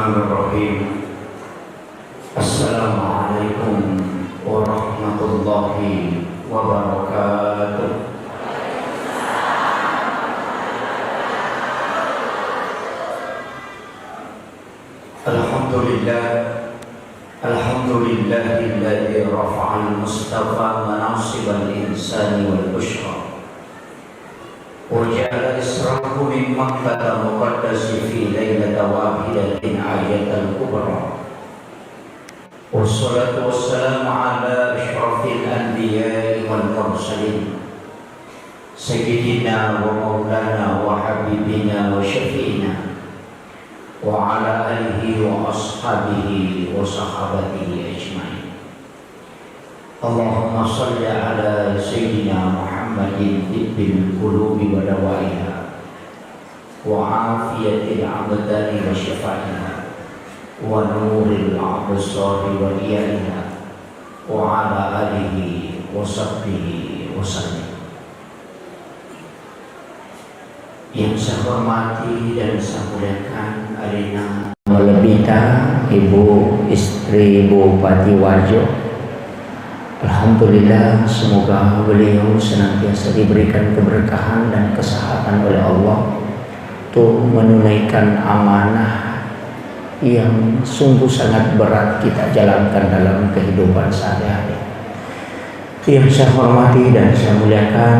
Bismillahirrahmanirrahim. Assalamualaikum warahmatullahi wabarakatuh. Alhamdulillah, alhamdulillahilladzi rafa'al mustafa manasibal insani wal bushra wa ja'ala israhu min makkah muqaddasi fi lailata wahidatin ayatal kubra. Wassalatu wassalamu ala asyrafil anbiya'i wal mursalin sayyidina wa maulana wa habibina wa syafi'ina wa ala alihi wa ashabihi wa sahabatihi ajma'in. Allahumma salli ala sayyidina Muhammadin tibbil qulubi wa dawaiha wa afiyatil abdani wa syafaiha wa nuril absari wa iyaiha wa ala alihi wa sahbihi wa sallim. Yang saya hormati dan saya muliakan Alina Malebita, Ibu Istri Bupati Wajo. Alhamdulillah, semoga beliau senantiasa diberikan keberkahan dan kesehatan oleh Allah untuk menunaikan amanah yang sungguh sangat berat kita jalankan dalam kehidupan sehari-hari. Yang saya hormati dan saya muliakan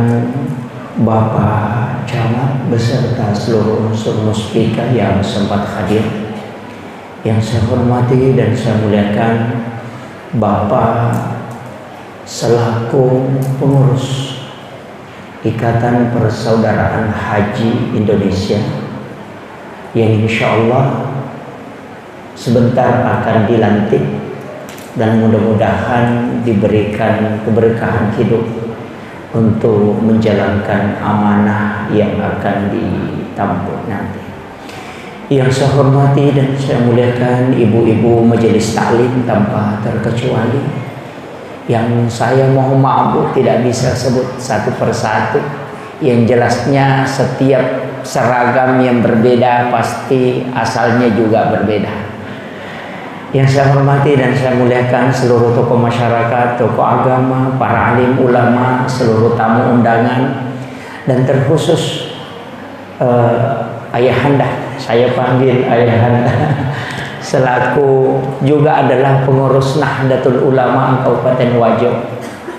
Bapak Camat beserta seluruh unsur muspika yang sempat hadir. Yang saya hormati dan saya muliakan Bapak selaku pengurus Ikatan Persaudaraan Haji Indonesia yang insya Allah sebentar akan dilantik dan mudah-mudahan diberikan keberkahan hidup untuk menjalankan amanah yang akan ditampung nanti. Yang saya hormati dan saya muliakan ibu-ibu majelis taklim tanpa terkecuali, yang saya mohon maaf tidak bisa sebut satu persatu, yang jelasnya setiap seragam yang berbeda pasti asalnya juga berbeda. Yang saya hormati dan saya muliakan seluruh tokoh masyarakat, tokoh agama, para alim ulama, seluruh tamu undangan, dan terkhusus ayahanda, saya panggil ayahanda, selaku juga adalah pengurus Nahdlatul Ulama Kabupaten Wajo.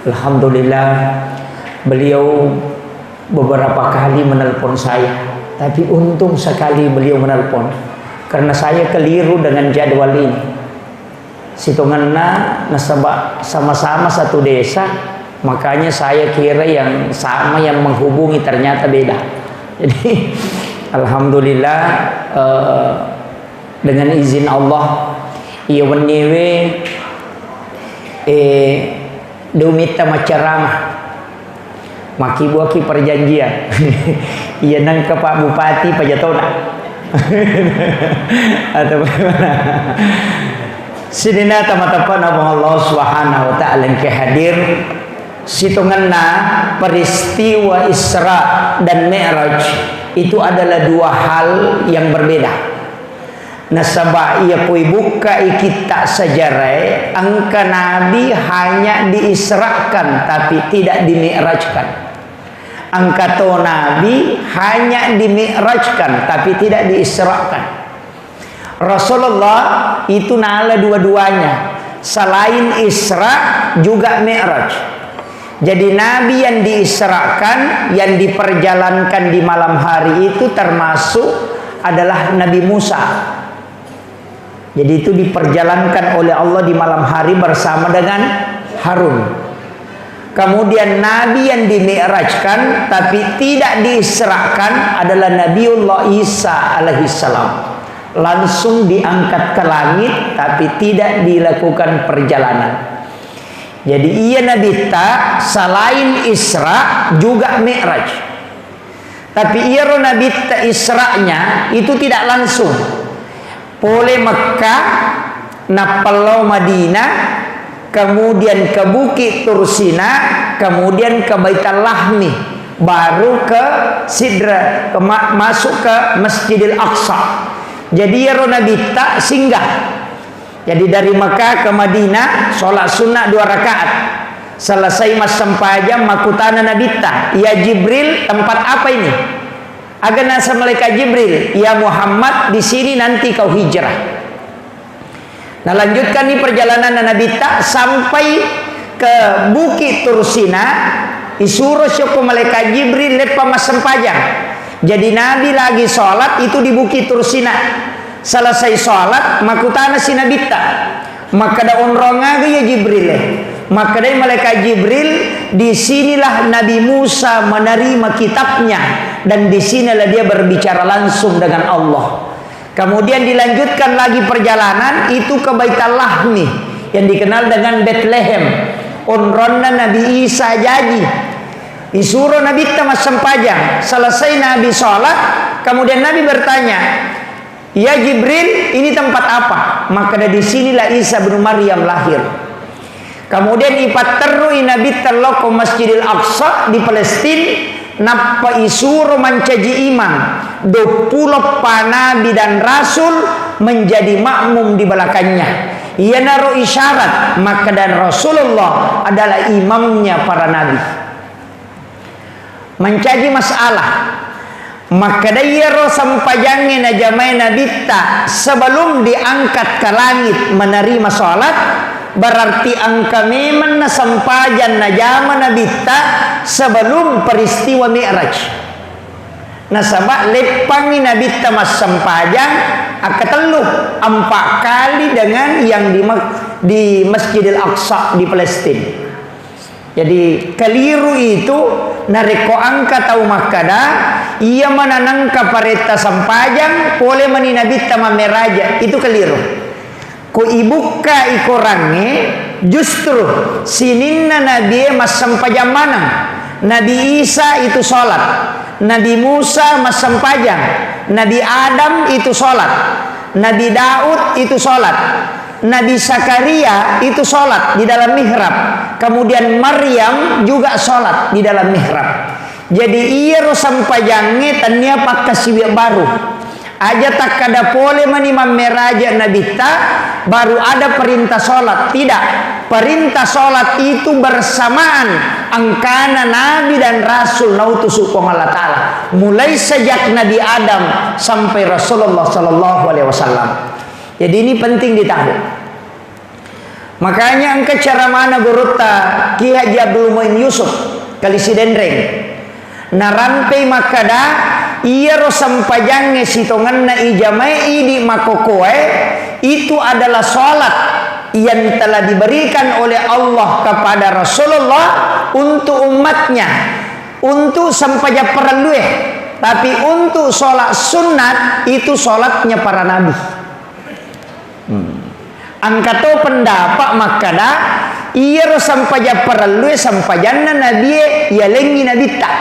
Alhamdulillah, beliau beberapa kali menelpon saya, tapi untung sekali beliau menelpon karena saya keliru dengan jadwal ini. Situnganna nasabah sama-sama satu desa, makanya saya kira yang sama yang menghubungi ternyata beda. Jadi alhamdulillah, dengan izin Allah ia menewe dumita maceramah maki buaki perjanjian ia nang ke Pak Bupati Pajatona atau bagaimana. Sidina tamatapan abang Allah Subhanahu wa ta'ala yang kehadir situnganna peristiwa Isra dan Mi'raj itu adalah dua hal yang berbeda. Nasabah ia pui buka kita sejarah angka Nabi hanya diisrakan tapi tidak dimi'rajkan. Angka Nabi hanya dimi'rajkan tapi tidak diisrakan. Rasulullah itu nala dua-duanya, selain Isra juga Mi'raj. Jadi Nabi yang diisrakan, yang diperjalankan di malam hari itu termasuk adalah Nabi Musa. Jadi itu diperjalankan oleh Allah di malam hari bersama dengan Harun. Kemudian Nabi yang dimi'rajkan tapi tidak diisrakan adalah Nabiullah Isa alaihissalam. Langsung diangkat ke langit tapi tidak dilakukan perjalanan. Jadi ia Nabi ta selain Isra juga Mi'raj. Tapi ia Nabi ta Isra'nya itu tidak langsung. Pole Mekah, Napalau Madinah, kemudian ke Bukit Tursina, kemudian ke Baitul Lahmi, baru ke Sidra, masuk ke Masjidil Aqsa. Jadi ya Nabi tak singgah. Jadi dari Mekah ke Madinah sholat sunnah 2 rakaat. Selesai mas sempajam makutana Nabi tak. Ya Jibril, tempat apa ini? Agak nasa malaikat Jibril, ya Muhammad, di sini nanti kau hijrah. Nah lanjutkan nih perjalanan Nabi tak sampai ke Bukit Tursina. Isuruh syukur malaikat Jibril lepas mas sempajam. Jadi Nabi lagi sholat itu di Bukit Tursina. Selesai sholat makutana si Nabi tak. Maka da onrongaga ya Jibril. Maka dari malaikat Jibril, disinilah Nabi Musa menerima kitabnya dan disinilah dia berbicara langsung dengan Allah. Kemudian dilanjutkan lagi perjalanan itu ke Baitul Lahmi yang dikenal dengan Bethlehem. Onronna Nabi Isa jadi. Disuruh Nabi tamas sempajang. Selesai Nabi sholat, kemudian Nabi bertanya, ya Jibril, ini tempat apa? Maka dari sinilah Isa bin Maryam lahir. Kemudian ipat terui Nabi terlok ke Masjidil Aqsa di Palestina. Napa isuro mancaji iman 20 nabi dan rasul menjadi makmum di belakangnya. Ia naruh isyarat, maka dan Rasulullah adalah imamnya para nabi. Mencaji masalah, maka dia sampajangnya najamai Nabi tak sebelum diangkat ke langit menerima sholat. Berarti angka memang sampajan najama Nabi tak sebelum peristiwa Mi'raj. Nah sebab lepangi Nabi tak mas sampajang akateluh 4 kali dengan yang di Masjidil Aqsa di Palestina. Jadi keliru itu nareko angka tahu makada ia menanangka pareta sampajang boleh mani Nabi tama meraja, itu keliru. Ku ibuka ikorange justru sininna Nabi mas sampajang manang. Nabi Isa itu sholat, Nabi Musa mas sampajang, Nabi Adam itu sholat, Nabi Daud itu sholat, Nabi Zakaria itu sholat di dalam mihrab. Kemudian Maryam juga sholat di dalam mihrab. Jadi ia sampajangnya tanya pakai siwak baru. Aja tak kada boleh menimam meraja Nabi tak baru ada perintah sholat. Tidak, perintah sholat itu bersamaan angkana Nabi dan Rasul nautus hukum Allah Ta'ala. Mulai sejak Nabi Adam sampai Rasulullah Sallallahu Alaihi Wasallam. Jadi ini penting ditahu. Makanya engke cara mana guruta Ki Haji Abdul Muin Yusuf kali si dendreng narampe makada iya sampajangnya sitonganna ijamai di makokoe itu adalah sholat yang telah diberikan oleh Allah kepada Rasulullah untuk umatnya untuk sampaja perlueh, tapi untuk sholat sunat itu sholatnya para nabi. Angkato pendapat makada iya sampaja perlueh sampajanna nabi ya lengi nabi tak.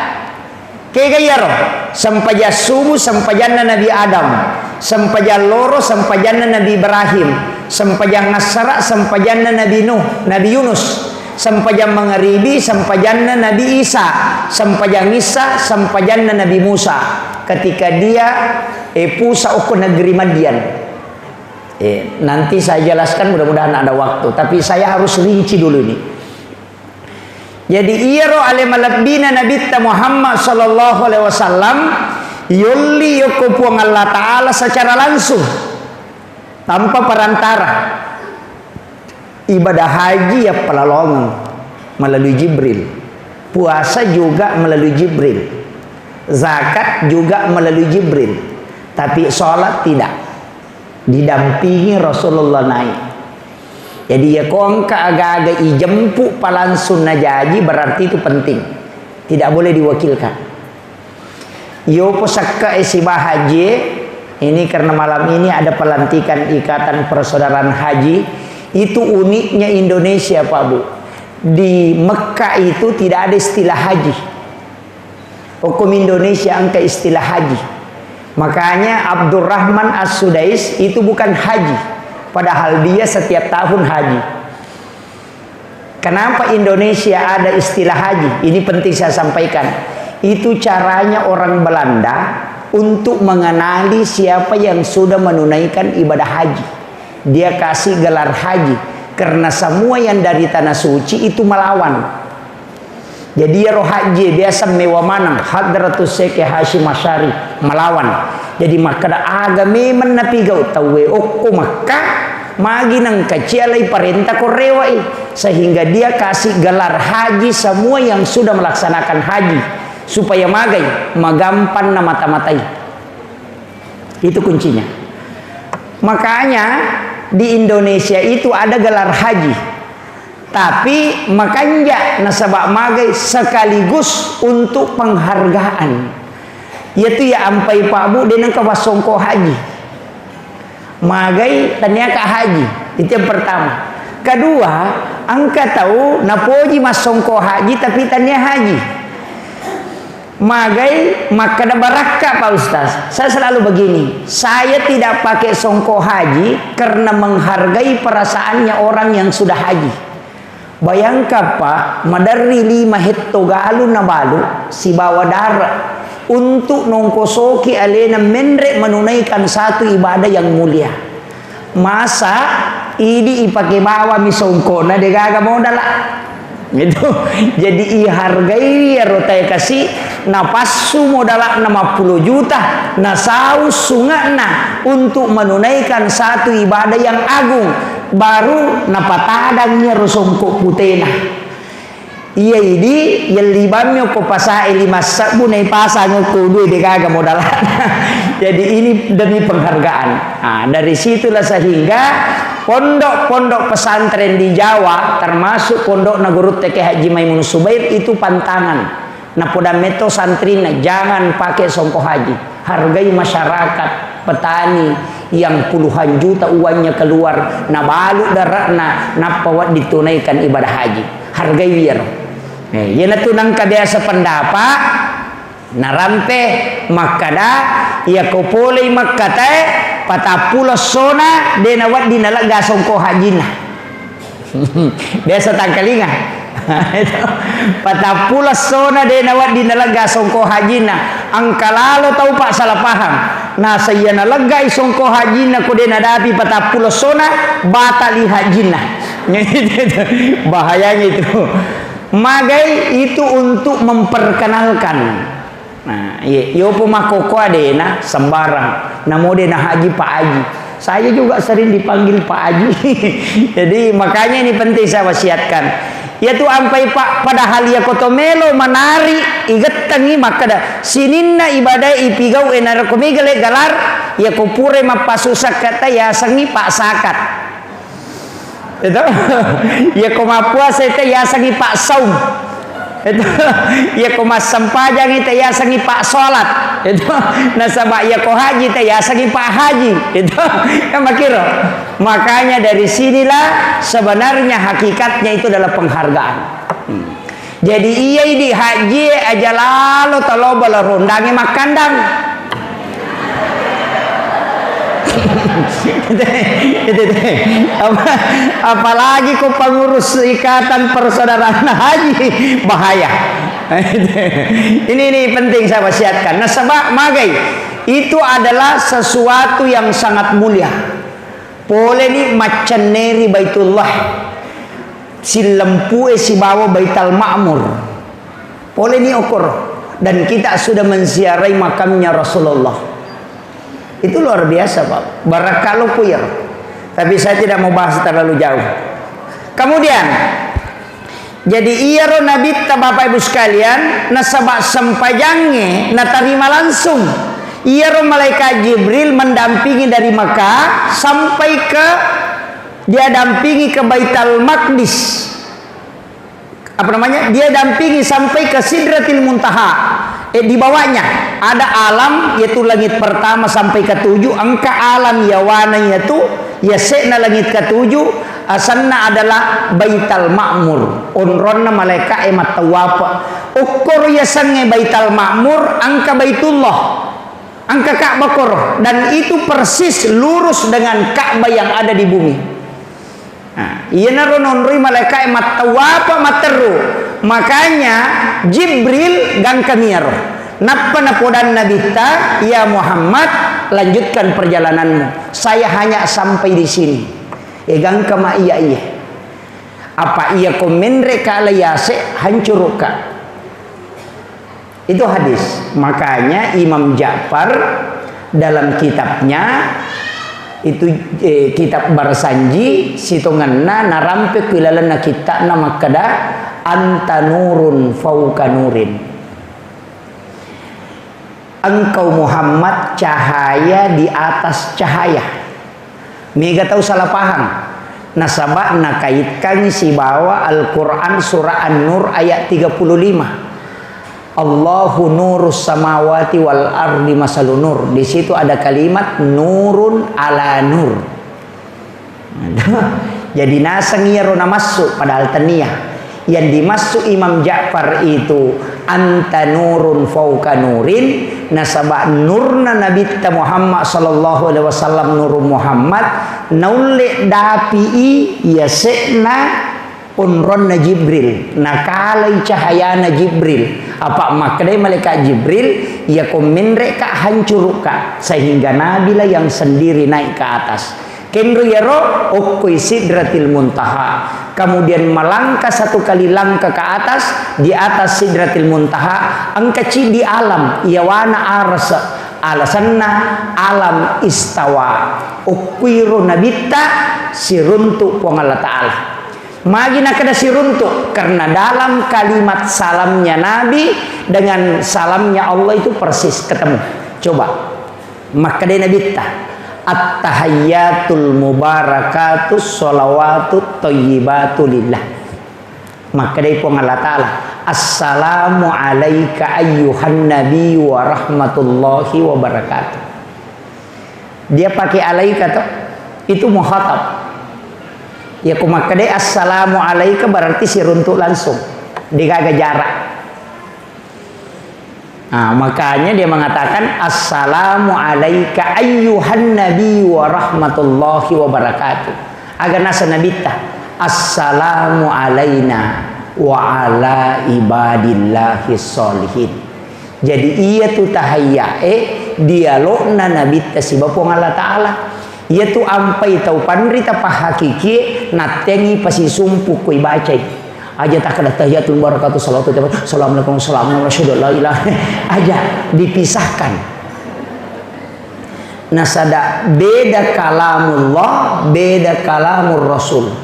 Kaya roh sampaja subuh sampajanna Nabi Adam, sampaja loro sampajanna Nabi Ibrahim, sampaja ngasara sampajanna Nabi Nuh, Nabi Yunus, sampaja mengharibi sampajanna Nabi Isa, sampaja ngisa sampajanna Nabi Musa ketika dia pusa uku negeri Madian. Nanti saya jelaskan, mudah-mudahan ada waktu, tapi saya harus rinci dulu ini. Jadi iro ale malabina Nabi Muhammad sallallahu alaihi wasallam yulli yukupuang Allah Ta'ala secara langsung tanpa perantara. Ibadah haji ya pelalongan melalui Jibril, puasa juga melalui Jibril, zakat juga melalui Jibril, tapi sholat tidak, didampingi Rasulullah naik. Jadi ya kongka agak-agak ijempu palansun najaji berarti itu penting, tidak boleh diwakilkan. Yo posaka isibah haji ini karena malam ini ada pelantikan Ikatan Persaudaraan Haji. Itu uniknya Indonesia Pak Bu. Di Mekah itu tidak ada istilah haji. Hukum Indonesia angka istilah haji. Makanya Abdurrahman As-Sudais itu bukan haji. Padahal dia setiap tahun haji. Kenapa Indonesia ada istilah haji? Ini penting saya sampaikan. Itu caranya orang Belanda untuk mengenali siapa yang sudah menunaikan ibadah haji. Dia kasih gelar haji karena semua yang dari tanah suci itu melawan. Jadi ya roh haji biasa mewah manang Hadratus Syekh Hashim Asy'ari melawan. Jadi maka aga memang napigau tawe okko maka magi nang kacialai perintah korewai, sehingga dia kasih gelar haji semua yang sudah melaksanakan haji supaya magai magampan na mata-matai. Itu kuncinya. Makanya di Indonesia itu ada gelar haji, tapi makanya nasabak magai sekaligus untuk penghargaan, yaitu ya ampai Pak Bu dengan kawasongko haji magai tanya ka haji. Itu yang pertama. Kedua, angka tahu napoji masongko haji tapi tanya haji magai maka ada baraka Pak Ustaz. Saya selalu begini, saya tidak pakai songko haji karena menghargai perasaannya orang yang sudah haji. Bayangkan Pak, madari 5 hektogalu na balu si bawa darah untuk nongkosoki alena menrek menunaikan satu ibadah yang mulia. Masa ini ipakai bawa misongko na degaga modal gitu. Jadi ihargai ya rotai kasih napasu modal 60 juta nasaus sungana untuk menunaikan satu ibadah yang agung, baru napatadangnya rusongko putena. Iya ini yang libamnya ko pasai 5 sabu nai pasang ko duit dekaga modal. Jadi ini demi penghargaan. Nah, dari situlah sehingga pondok-pondok pesantren di Jawa termasuk pondok Nagurut Teke Haji Maimun Subair itu pantangan. Nah poda meto santrina jangan pakai songko haji. Hargai masyarakat petani yang puluhan juta uangnya keluar na balu darakna napawat ditunaikan ibadah haji. Hargai biar. Yana tunang kadea sependapat narampe makada ya kopole makate patapulo sona denawat dinalaga songko hajina. Desa tangkalinga. Patapulo sona denawat dinalaga songko hajina. Angkalalo tahu Pak salah paham. Nah saya nalagai songko hajina ko denadapi patapulo sona batali hajina. Bahayanya itu. Magai itu untuk memperkenalkan. Nah, yo pemakoko adena sembarang. Namo dena haji Pak Haji. Saya juga sering dipanggil Pak Haji. Jadi makanya ini penting saya wasiatkan. Yaitu ampai Pak padahal ya kotomelo manari igetangi makada sininna ibadah ipigau enar komigale galar ya kopure mapasusak kata ya sangi Pak sakat. Itu ya koma puasa itu ya sangi Pak saum. Itu ya koma sampajang itu ya sangi Pak salat. Itu nasabak ya ko haji itu ya sangi Pak haji. Itu kan makiro. Makanya dari sinilah sebenarnya hakikatnya itu adalah penghargaan. Jadi iya di haji aja lalu talo bala rondangi makandang. Apalagi kok pengurus ikatan persaudaraan haji bahaya. Ini penting saya wasiatkan. Nah sebab magai itu adalah sesuatu yang sangat mulia. Boleh ni macan neri Baitullah, si lempu si bawa Baitul Ma'mur. Boleh ni ukur dan kita sudah menziarahi makamnya Rasulullah. Itu luar biasa Pak. Barakallahu puyar. Tapi saya tidak mau bahas terlalu jauh. Kemudian jadi iya ro nabi Bapak Ibu sekalian nasabak sempajangnya natarima langsung. Iya ro malaikat Jibril mendampingi dari Makkah sampai ke dia dampingi ke Baitul Maqdis. Apa namanya? Dia dampingi sampai ke Sidratil Muntaha. Di bawahnya ada alam yaitu langit pertama sampai ke-7, angka alam yawana yaitu ya sekna langit ke-7, asanna adalah Baitul Ma'mur. Unronna malaikat emat tawafa. Ukur ya sange Baitul Ma'mur angka Baitullah. Angka Ka'bah kor dan itu persis lurus dengan Ka'bah yang ada di bumi. Nah, iya naron onrui malaikat emat tawafa materu. Makanya Jibril gang kamiar Napa napodan Nabi ta, ya Muhammad, lanjutkan perjalananmu. Saya hanya sampai di sini. Egang kama iya. Apa iya komendre ka layase hancur ka. Itu hadis. Makanya Imam Ja'far dalam kitabnya itu kitab Barsanji situnganna narampe kilalana kita nama kada anta nurun fauka nurin. Engkau Muhammad cahaya di atas cahaya. Mega tahu salah paham. Nasabah nakaitkan si bawa Al-Quran surah An-Nur ayat 35. Allahu nurus samawati wal ardi masalun nur. Di situ ada kalimat nurun ala nur. Jadi nasang iya rona masuk padahal taniyah. Yang dimasuk Imam Ja'far itu anta nurun fauka nurin. Nasabah nurna Nabi Muhammad sallallahu alaihi wasallam nur Muhammad naule dapi yasena unronna Jibril nakalai cahayana Jibril apa maknanya malaikat Jibril ya komenre ka hancur ka sehingga Nabi lah yang sendiri naik ke atas kenru yaro ukui sidratil muntaha kemudian melangkah satu kali langkah ke atas di atas sidratil muntaha angkaci di alam yawana arsa alasanna alam istawa ukwiru nabita siruntu pong Allah Ta'ala magi nakada siruntu karena dalam kalimat salamnya Nabi dengan salamnya Allah itu persis ketemu. Coba makade nabita at-tahayyatul mubarakatus sholawatut thayyibatu lillah makade pong Allah Ta'ala assalamu alayka ayyuhan nabi wa rahmatullahi wa barakatuh. Dia pakai alaika tuh itu muhatab. Ya kumakade assalamu alayka berarti siruntuk langsung digaga jarak. Nah, makanya dia mengatakan assalamu alayka ayyuhan nabi wa rahmatullahi wa barakatuh. Agar nasa nabita assalamu alayna wa ala ibadillahi sholihin. Jadi iya tu tahayya dialogna nabita si bapong Allah Ta'ala. Ia tu ampai tau panrita pa hakiki natengi pasi sumpu koi baca aja tak ada tahiyatul barakatuh salatu assalamualaikum warahmatullahi wabarakatuh aja dipisahkan. Nasada beda kalamullah beda kalamur rasul.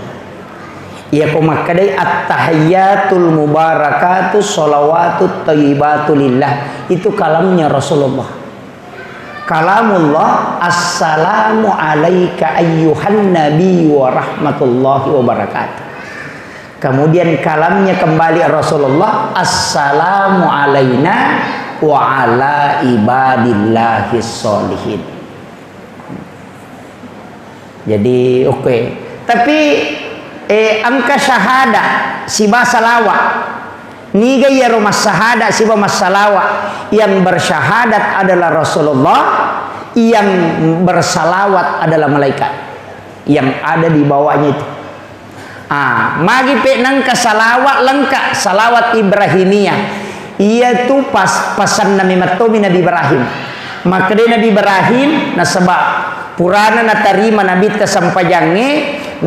Ia pemakadai at-tahiyyatul mubarakatuh sholawatut thayyibatu lillah itu kalamnya Rasulullah. Kalamullah assalamu alayka ayyuhan nabi wa rahmatullahi wa barakatuh. Kemudian kalamnya kembali Rasulullah assalamu alayna wa ala ibadillahi sholihin. Jadi oke. Tapi angka syahada si salawat niga ya rumah syahadat si masalawa yang bersyahadat adalah Rasulullah yang bersalawat adalah malaikat yang ada di bawahnya itu. Magi pe nang salawat lengkap salawat Ibrahimiyah ia tu pasan Nabi Matomi Nabi Ibrahim maka Nabi Ibrahim nasabak purana natarima Nabi tasampajange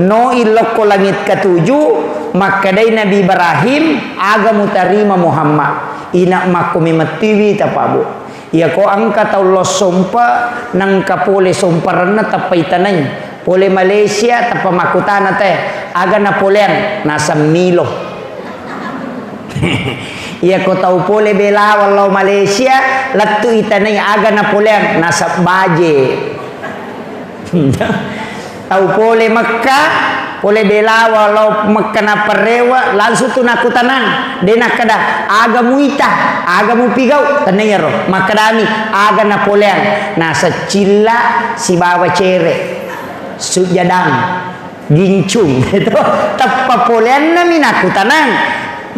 no iloko langit ketujuh maka dari Nabi Ibrahim agamu tarima Muhammad ina makumi matiwi tapabu ya ko angka taulo sompa nang kapole somparana tapaitanay pole Malaysia tapamakutana teh aga Napoleon nasa Milo ya ko tau pole bela walau Malaysia latu itanay aga Napoleon nasa Baje tau pole Mekah pole bela walau Mekah na parewa langsung tu nakutanan de nakada aga muita aga mupigau tanero makadami aga Napoleon nasa cilla si bawa cere sujadang gincung itu tappa polean na minakutanan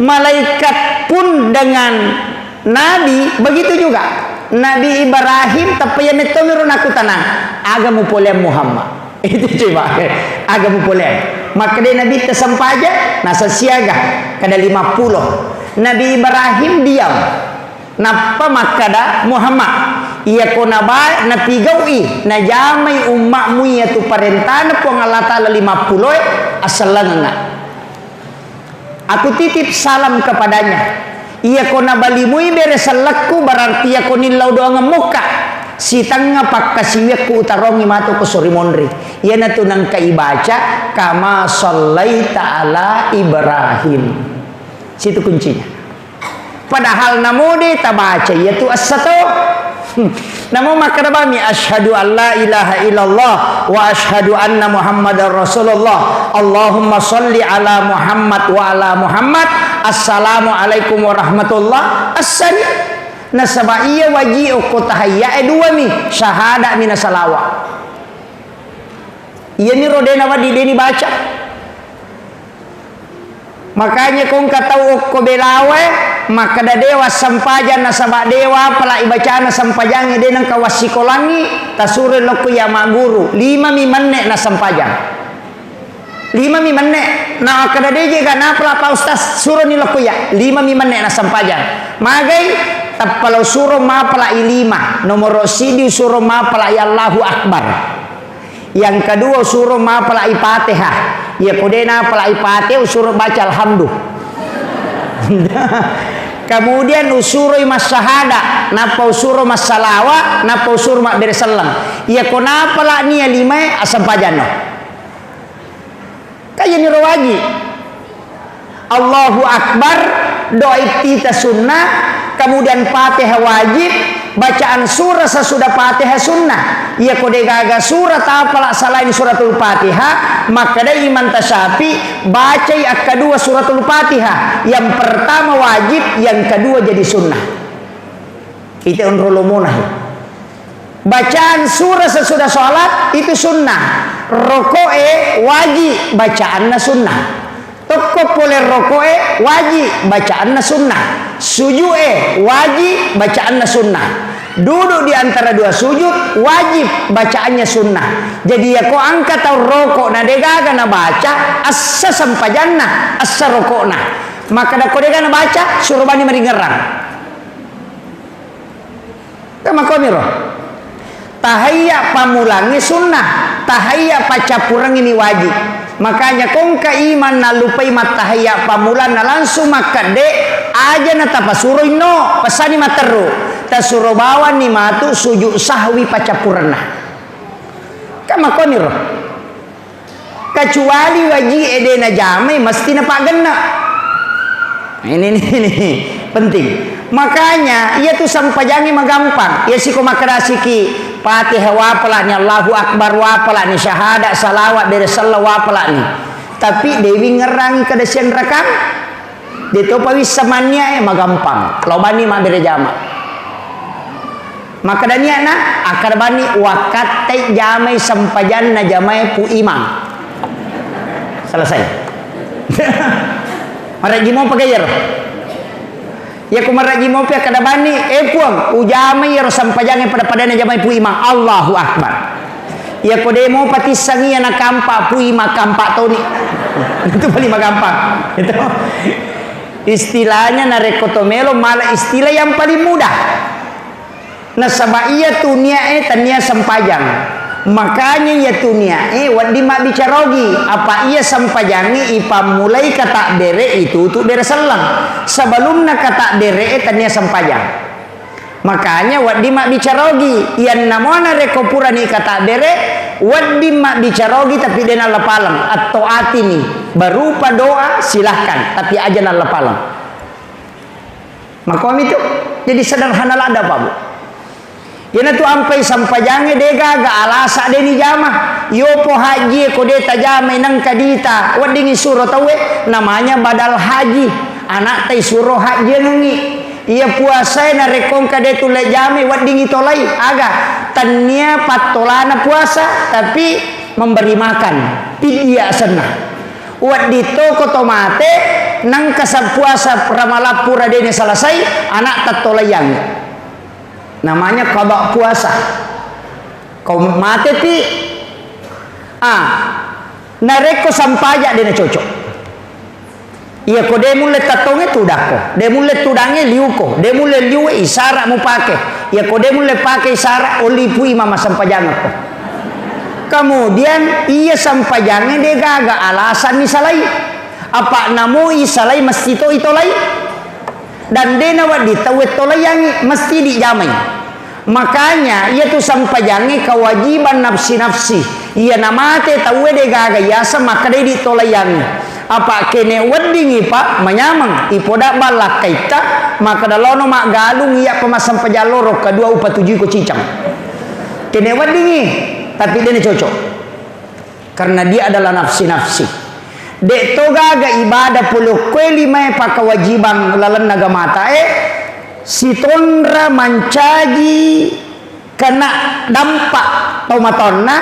malaikat pun dengan Nabi begitu juga Nabi Ibrahim tapayan itu meron nakutanan aga mupolean Muhammad itu coba agama polen maka dia Nabi tersampaja nasa siaga kada 50 Nabi Ibrahim diam napa makada Muhammad ia kona ba na pigawi na jamai ummakmu ya tu parentana po Allah Ta'ala 50 asalanga. Aku titip salam kepadanya. Ia kona balimui beresalakku berarti ia konilau doang muka. Si tanga pakkasiwek utarongi mato ko sorimondri. Ia na tu nang kaibaca kama sallaita ala Ibrahim. Situ kuncinya. Padahal namudi tabaca yaitu as-satu. Namo makarabami asyhadu an la ilaha illallah wa asyhadu anna Muhammadar Rasulullah. Allahumma sholli ala Muhammad wa ala Muhammad. Assalamu alaikum warahmatullah. Assani nasabaiya waji ko tahayya dua mi syahada mina salawa. Iya ni rodena wadi deni baca. Makanya kung katau ko belawe maka da dewa sampajan na sabak dewa pala ibacana sampajangi denang kawasikolangi tasure lokku ya maguru 5 mi manne na sampajan 5 mi manne na kada deje kana pala pa ustaz suruh ni lokku ya 5 mi manne na sampajan magai tapalo suruh ma pala 5 nomor sidi suruh ma pala ya Allahu Akbar. Yang kedua suruh ma pala Fatihah. Ya kodena pala Fatihah suruh baca alhamdulillah. Kemudian usuruh mas syahada, napa usuruh mas salawa, napa usuruh mak bersalam. Ya kona pala ni 5 asam pajano. Kaya ni rawaji. Allahu Akbar, doa iftitah sunnah, kemudian Fatihah wajib, bacaan surah sesudah Fatihah sunnah. Ya kode gaga surah apala selain suratul Fatihah, maka ada iman tasyafi baca yang kedua suratul Fatihah. Yang pertama wajib, yang kedua jadi sunnah. Itu unrulumunah. Bacaan surah sesudah sholat itu sunnah. Rokoe wajib, bacaannya sunnah. Toko boleh rokoe wajib, bacaannya sunnah. Sujue wajib, bacaannya sunnah. Duduk di antara dua sujud wajib, bacaannya sunnah. Jadi ya ko angkat atau rokok na degaga na baca assa sampajanna assa rokokna. Maka da ko dega na baca suruh bani meringerang. Kama ko miro. Tahayya pamulangi sunnah, tahayya pacapurang ini wajib. Makanya kong iman na lupai matahayya pamulan na langsung maka de aja na tapasuroy no pasani materu tasuro bawa ni matu sujud sahwi pacapurna. Kama koniro kecuali wajib edena jamai mesti na pagena. Ini penting. Makanya ia tu sampajangi magampang. Ya siko makarasiki Fatihah wapala ni Allahu Akbar wapala ni syahada salawat dari salawat wapala ni. Tapi dewi ngerangi kada sian rakam. Dito pawis samanya magampang. Lobani mak bere jama. Maka dania na akar bani wakat te jamai sampajan na jamai pu imam. Selesai. Maraji mau pakai yer. Ya kumaraji mau pia kada bani puang ujamai yer sampajange pada padana jamai pu imam Allahu Akbar. Ya kode mau pati sangi na kampa pu imam kampa toni. Itu paling gampang. Itu istilahnya narekotomelo malah istilah yang paling mudah. Nasabaiya tunia tania sampajang. Makanya ya tunia wadi mak bicarogi apa ia sampajangi ipa mulai kata dere itu untuk dere selang sebelumnya kata dere tania sampajang. Makanya wadi mak bicarogi yang namanya rekopurani kata dere wadi mak bicarogi tapi dena lapalang atau atini berupa doa silahkan tapi aja na lapalang. Makom itu jadi sederhana lah ada apa bu? Yana tu ampai sampajange dega ga alasa deni jama yopo haji ko deta jama nang kadita wadingi suro tawe namanya badal haji anak tai suro haji ngi ia puasa na rekong kade tu le jame wadingi tolai aga tania patolana puasa tapi memberi makan pidia senah wadito ko tomate nang kasab puasa pramalapura deni selesai anak tatolayang namanya qada puasa. Kau mati ti nareko sampaja dina cocok. Iya ko de mulle tatonge tudako, de mulle tudange liuko, de mulle liu isara mu pake. Iya ko de mulle pake isara olipui mama sampajangan ko. Kemudian iya sampajange de gaga alasan misalai. Apa namo isalai mesti to itolai. Dan de nawa ditawet tolayang mesti dijamai. Makanya ia tu sampajange kewajiban nafsi-nafsi. Ia namate tawe de gaga yasa maka de ditolayangi. Apa kene weddingi pak menyamang ipoda balak kaita maka dalono mak galung ia pemasang pejaloro kedua upa tujuh ko cicang kene weddingi tapi dia cocok karena dia adalah nafsi-nafsi dek toga ga ibadah puluh kue lima pak kewajiban lalan naga mata si tondra mancaji kena dampak tomatonna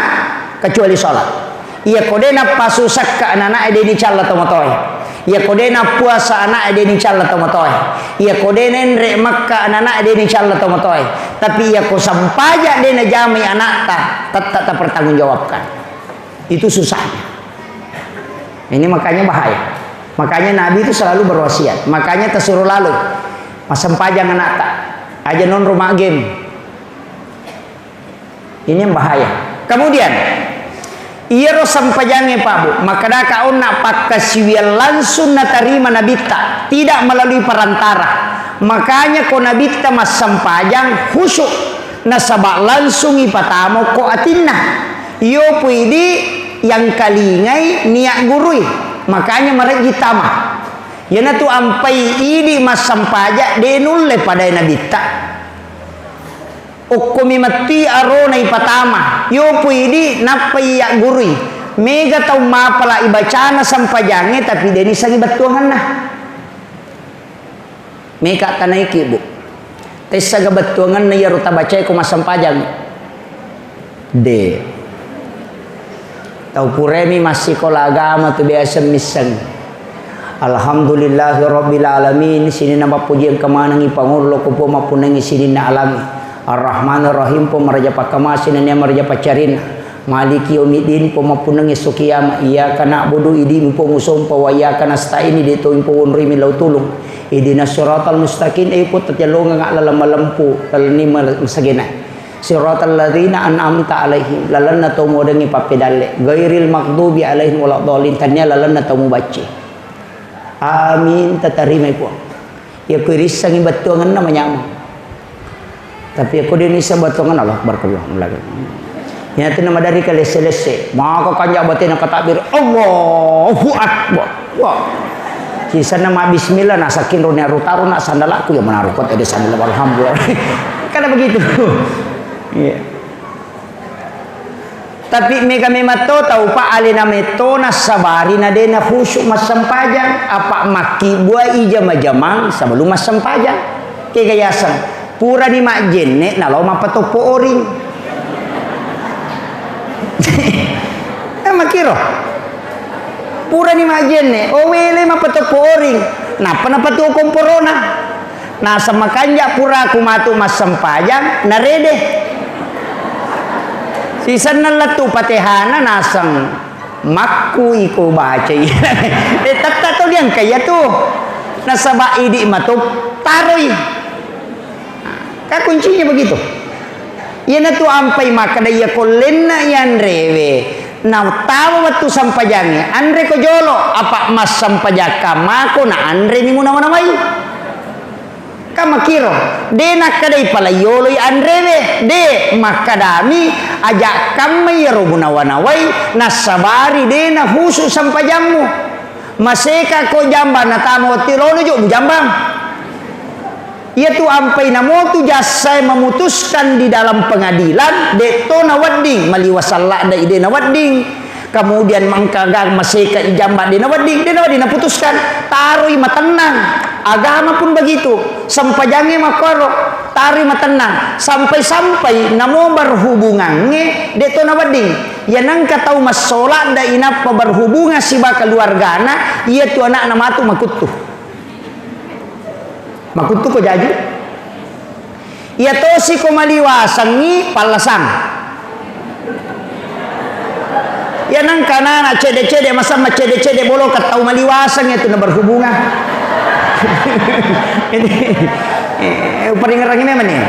kecuali sholat. Ia kodena pasusak ke anak-anak ede ni calla tomotoy. Ia kodena puasa anak ede ni calla tomotoy. Ia kodena nre makka anak-anak ede ni calla tomotoy. Tapi ia ko sampaja dena jami anak tak pertanggungjawabkan. Itu susahnya. Ini makanya bahaya. Makanya Nabi itu selalu berwasiat. Makanya tersuruh lalu masampajang anak tak aja non rumah game. Ini yang bahaya. Kemudian iya ro sampajange Pak Bu, maka dah kau nak pakai siwial langsung na terima nabita, tidak melalui perantara. Makanya ko nabita mas sampajang khusyuk nasabak langsung ipatamo ko atinna. Yo puidi yang kalingai niak gurui, makanya mereka ditama. Yana tu ampai idi mas sampaja denulle pada nabita. Ukumi mati arona ipatama yo puidi napai ya gurui mega tau mapala ibacana sampajange tapi deni sagi batuangan nah mega tanaiki bu tes saga batuangan na ya ruta baca ko masampajang de tau puremi masih kola agama tu biasa misang alhamdulillahirabbil alamin sini nama pujian kemana ngi pangurlo ko po mapunangi sini na alami Ar-Rahmanir Rahim po maraja pakamasin na maraja pacarin Maliki yaumiddin po mapunangi sukiyama iyyaka na'budu idi po ngusum po wa iyyaka nasta'in idi to po unri milaw tulong idinas siratal mustaqim ay po tatyalong nga lalalampu lalani masagina siratal ladzina an'amta alaihim lalan na to mo dangi papedalle ghairil maghdubi alaihim waladdallin tanya lalan na to mo bace amin tatarimay po ya kurisang ibatuangan na manyama. Tapi aku di Indonesia batongan Allah berkeluar lagi. Ya itu nama dari kali selesai. Maka kanjak batin takbir Allahu Akbar. Wah. Kisah nama Bismillah nasakin ronya rutaru nak sandal aku yang menarukot ada sandal alhamdulillah. Karena begitu. Iya. Tapi mega memato tahu pak alina meto nasabari nadena khusyuk mas sampajang apa maki buah ijama jamang sebelum mas sampajang kegayasan. Pura di mak jenne na lo mapatopo oring. Makiro. Pura di mak jenne o wele mapatopo oring. Napa napatu komporona. Na sama kanja pura kumatu mas sampajang na rede. Sisan na latu patehana nasang makku iko baca. Tato diang kaya tu. Nasaba idi matu taroi. Ka kuncinya begitu. Yana tu ampai maka daya kolena yan rewe. Na tahu waktu sampajange. Andre ko jolo apa mas sampajaka mako na andre ni muna manamay. Kama kiro. De nakadai pala yolo andre we. De makadami ajak kami yaro munawanaway nasabari de na husu sampajamu. Maseka ko jamba na tamo tirono jo bujambang. Ia tu ampai namo tu jasa memutuskan di dalam pengadilan deto nawadding maliwasalla da ide nawadding kemudian mangkagang maseka ijamba de nawadding putuskan tarui matenang agama pun begitu sampajange makoro tari matenang sampai namo berhubungannya deto nawadding ya nang katau masola da inapa berhubungan siba keluargana ia tu anak namatu makutu makutu ko jaju ia tosi ko maliwasan ni palasang Ya nang kanana cede-cede masa cede-cede bolo katau maliwasan itu na berhubungan. Ini paling ngerang ini mana nih?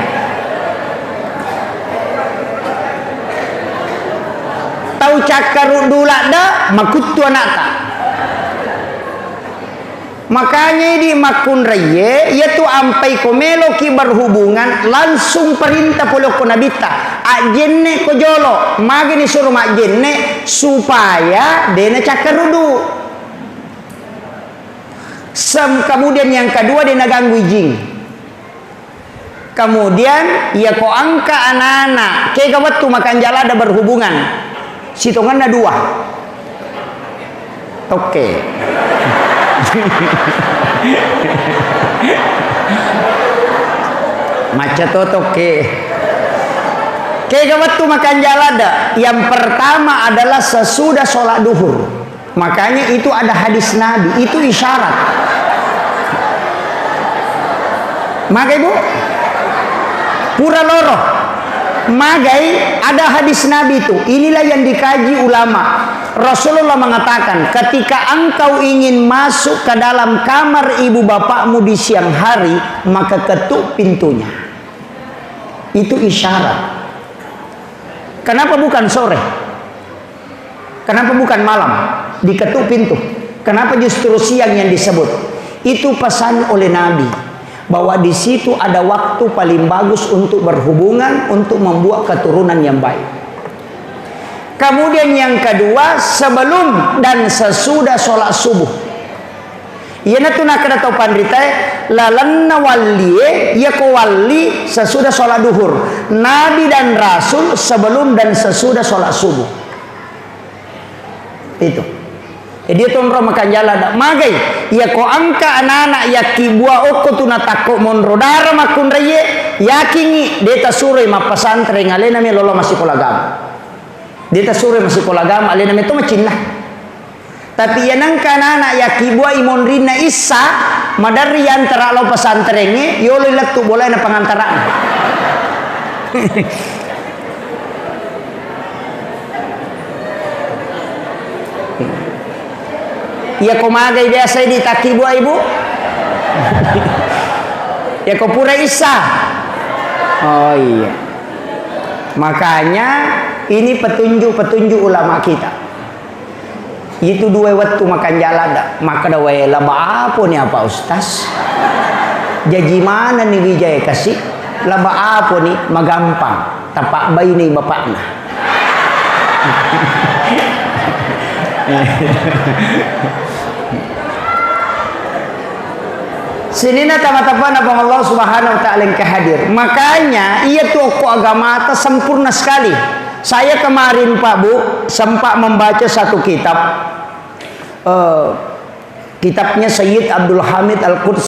Tahu cakar dulak dah makutu anak tak. Makanya di makun raya yaitu ampai komelo ki berhubungan langsung perintah polo ko nabita ajenne ko jolo magini suruh majenne supaya dena cakar rudu. Kemudian yang kedua dena ganggu jing. Kemudian ya ko angka anak-anak kayak waktu makan jala ada berhubungan sitongan ada dua. Oke. Maca totoke. Kayak waktu makan jalada. Yang pertama adalah sesudah sholat duhur. Makanya itu ada hadis Nabi. Itu isyarat. Maka ibu pura loro. Magai ada hadis Nabi itu. Inilah yang dikaji ulama. Rasulullah mengatakan, ketika engkau ingin masuk ke dalam kamar ibu bapakmu di siang hari, maka ketuk pintunya. Itu isyarat. Kenapa bukan sore? Kenapa bukan malam? Diketuk pintu. Kenapa justru siang yang disebut? Itu pesan oleh Nabi. Bahwa di situ ada waktu paling bagus untuk berhubungan, untuk membuat keturunan yang baik. Kemudian yang kedua, sebelum dan sesudah sholat subuh. Ia tu nak kena tahu pandrita, lalanna wali, ia ko wali sesudah sholat duhur. Nabi dan Rasul sebelum dan sesudah sholat subuh. Itu. Jadi tonro makan jalan dak magai. Ia ko angka anak-anak ya kibua oko tu nak takut monro dara makun reye. Yakingi deta sure ma pesantren alena me lolo masih kolagam. Dia sore masih kolagam alena itu macin lah. Tapi yang nangka anak ya kibua imon rina isa madari antara lo pesantrennya yo lihat tuh boleh na pengantaraan. Ya komagai biasa di takibua ibu. Ya ko pura isa. Oh iya. Makanya ini petunjuk ulama kita. Itu dua waktu makan jalan dak. Maka dah wae laba apa nih apa ustaz? Jadi mana nih Wijaya kasih? Laba apa nih? Magampang. Tapak bayi nih bapakna. Sini na tama-tama na Allah Subhanahu wa taala yang kehadir. Makanya ia toko agama atas sempurna sekali. Saya kemarin Pak Bu sempat membaca satu kitab. Kitabnya Sayyid Abdul Hamid Al-Quds